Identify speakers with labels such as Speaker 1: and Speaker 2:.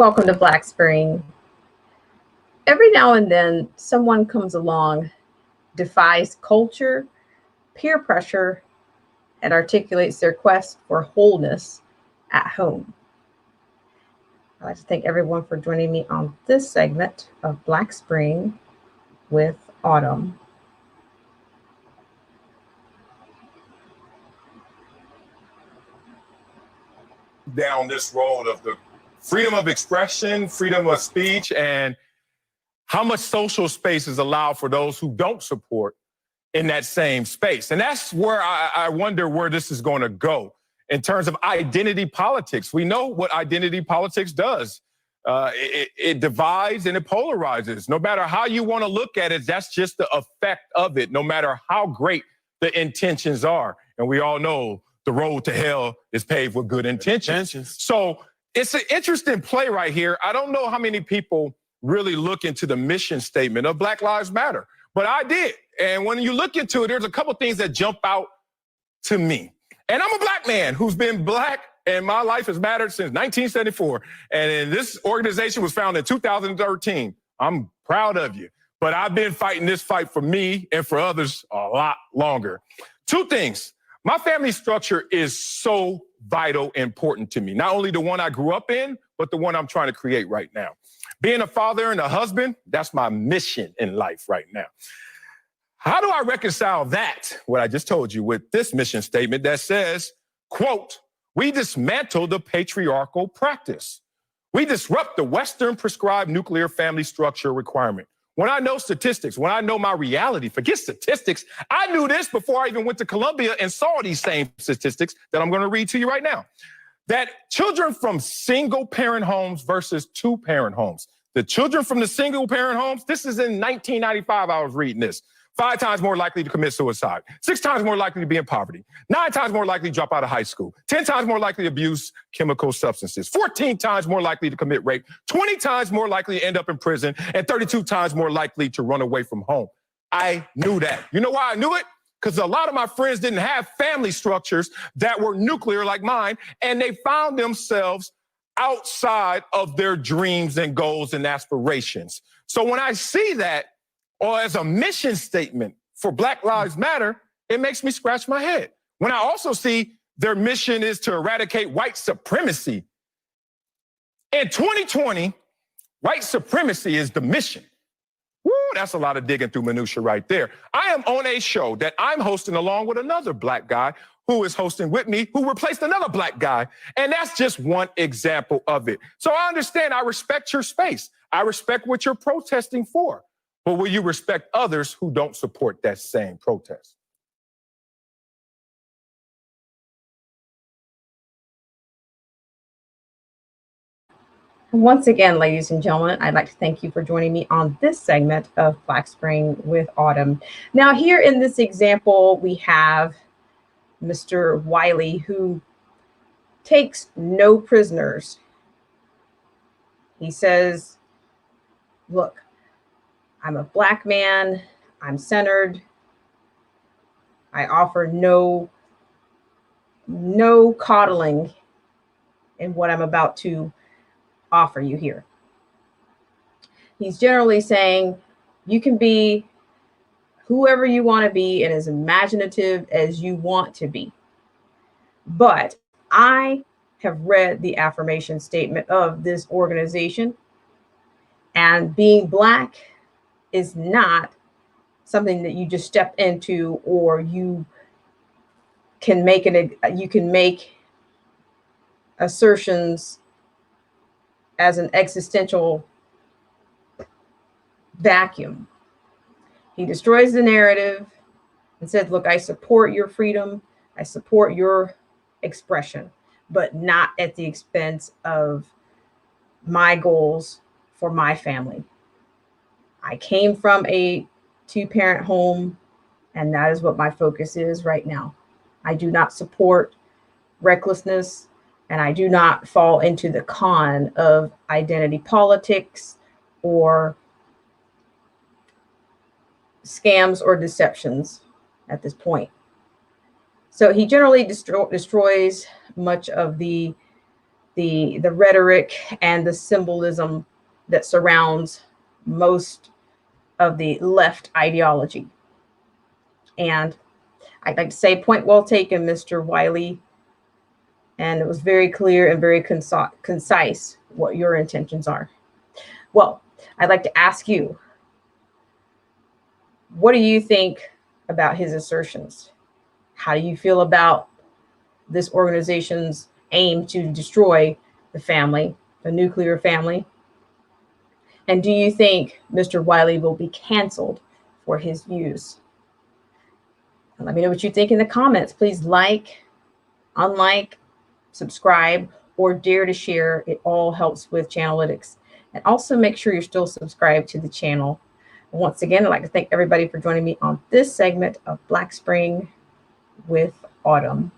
Speaker 1: Welcome to Black Spring. Every now and then, someone comes along, defies culture, peer pressure, and articulates their quest for wholeness at home. I'd like to thank everyone for joining me on this segment of Black Spring with Autumn.
Speaker 2: Down this road of the freedom of expression, freedom of speech, and how much social space is allowed for those who don't support in that same space. And that's where I wonder where this is going to go in terms of identity politics. We know what identity politics does. It divides and it polarizes. No matter how you want to look at it, that's just the effect of it, no matter how great the intentions are. And we all know the road to hell is paved with good intentions. So it's an interesting play right here. I don't know how many people really look into the mission statement of Black Lives Matter, but I did. And when you look into it, there's a couple things that jump out to me. And I'm a Black man who's been Black, and my life has mattered since 1974. And this organization was founded in 2013. I'm proud of you. But I've been fighting this fight for me and for others a lot longer. Two things. My family structure is so vital, important to me. Not only the one I grew up in, but the one I'm trying to create right now. Being a father and a husband, that's my mission in life right now. How do I reconcile that, what I just told you, with this mission statement that says, quote, "We dismantle the patriarchal practice. We disrupt the Western prescribed nuclear family structure requirement." When I know statistics, when I know my reality, forget statistics. I knew this before I even went to Columbia and saw these same statistics that I'm going to read to you right now. That children from single parent homes versus two parent homes. The children from the single parent homes, this is in 1995, I was reading this. 5 times more likely to commit suicide, 6 times more likely to be in poverty, 9 times more likely to drop out of high school, 10 times more likely to abuse chemical substances, 14 times more likely to commit rape, 20 times more likely to end up in prison, and 32 times more likely to run away from home. I knew that. You know why I knew it? Because a lot of my friends didn't have family structures that were nuclear like mine, and they found themselves outside of their dreams and goals and aspirations. So when I see that, or as a mission statement for Black Lives Matter, it makes me scratch my head. When I also see their mission is to eradicate white supremacy. In 2020, white supremacy is the mission. Woo, that's a lot of digging through minutia right there. I am on a show that I'm hosting along with another Black guy who is hosting with me, who replaced another Black guy. And that's just one example of it. So I understand, I respect your space. I respect what you're protesting for. But will you respect others who don't support that same protest?
Speaker 1: Once again, ladies and gentlemen, I'd like to thank you for joining me on this segment of Black Spring with Autumn. Now, here in this example, we have Mr. Wiley, who takes no prisoners. He says, look, I'm a Black man, I'm centered, I offer no coddling in what I'm about to offer you here. He's generally saying you can be whoever you want to be and as imaginative as you want to be. But I have read the affirmation statement of this organization, and being Black is not something that you just step into, or you can make assertions as an existential vacuum. He destroys the narrative and said, look, I support your freedom, I support your expression, but not at the expense of my goals for my family. I came from a 2-parent home, and that is what my focus is right now. I do not support recklessness, and I do not fall into the con of identity politics or scams or deceptions at this point. So he generally destroys much of the the rhetoric and the symbolism that surrounds most of the left ideology. And I'd like to say, point well taken, Mr. Wiley. And it was very clear and very concise what your intentions are. Well, I'd like to ask you, what do you think about his assertions? How do you feel about this organization's aim to destroy the family, the nuclear family? And do you think Mr. Wiley will be canceled for his views? And let me know what you think in the comments. Please like, unlike, subscribe, or dare to share. It all helps with Channelytics. And also make sure you're still subscribed to the channel. Once again, I'd like to thank everybody for joining me on this segment of Black Spring with Autumn.